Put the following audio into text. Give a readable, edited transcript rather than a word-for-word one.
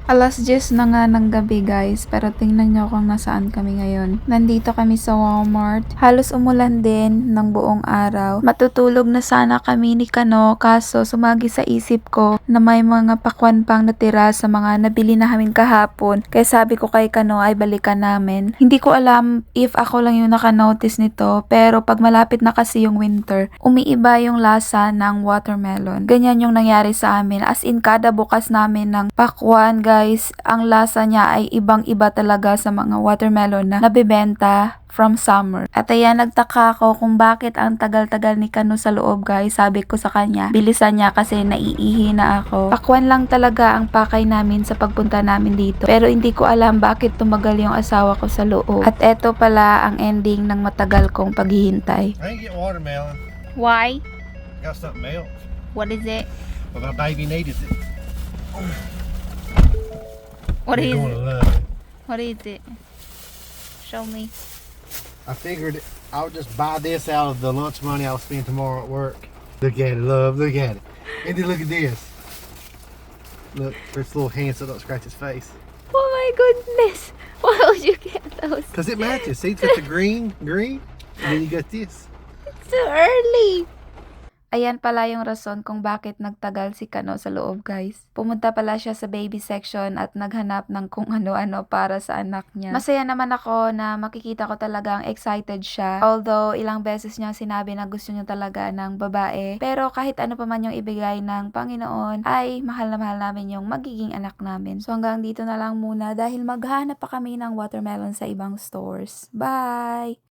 10:00 na nga ng gabi guys, pero tingnan nyo kung nasaan kami ngayon. Nandito kami sa Walmart. Halos umulan din ng buong araw. Matutulog na sana kami ni Kano, kaso sumagi sa isip ko na may mga pakwan pang natira sa mga nabili na namin kahapon. Kaya sabi ko kay Kano ay balikan namin. Hindi ko alam if ako lang yung nakanotice nito, pero pag malapit na kasi yung winter, umiiba yung lasa ng watermelon. Ganyan yung nangyari sa amin. As in, kada bukas namin ng pakwan guys, ang lasa niya ay ibang-iba talaga sa mga watermelon na nabibenta from summer. At ayan, nagtaka ako kung bakit ang tagal-tagal ni Kano sa loob guys. Sabi ko sa kanya, bilisan niya kasi naiihi na ako. Pakwan lang talaga ang pakay namin sa pagpunta namin dito. Pero hindi ko alam bakit tumagal yung asawa ko sa loob. At eto pala ang ending ng matagal kong paghihintay. I ain't getting watermelon. Why? Got something else. What is it? But my baby needed it. What You're is gonna it? love it. What is it? Show me. I figured I would just buy this out of the lunch money I'll spend tomorrow at work. Look at it, love. Look at it. And then look at this. Look, there's little hands that don't scratch his face. Oh my goodness! Why would you get those? Because it matches. See, it's got the green, and then you got this. It's too early! Ayan pala yung rason kung bakit nagtagal si Kano sa loob guys. Pumunta pala siya sa baby section at naghanap ng kung ano-ano para sa anak niya. Masaya naman ako na makikita ko talagang excited siya. Although ilang beses niya sinabi na gusto niya talaga ng babae. Pero kahit ano pa man yung ibigay ng Panginoon ay mahal na mahal namin yung magiging anak namin. So hanggang dito na lang muna dahil maghanap pa kami ng watermelon sa ibang stores. Bye!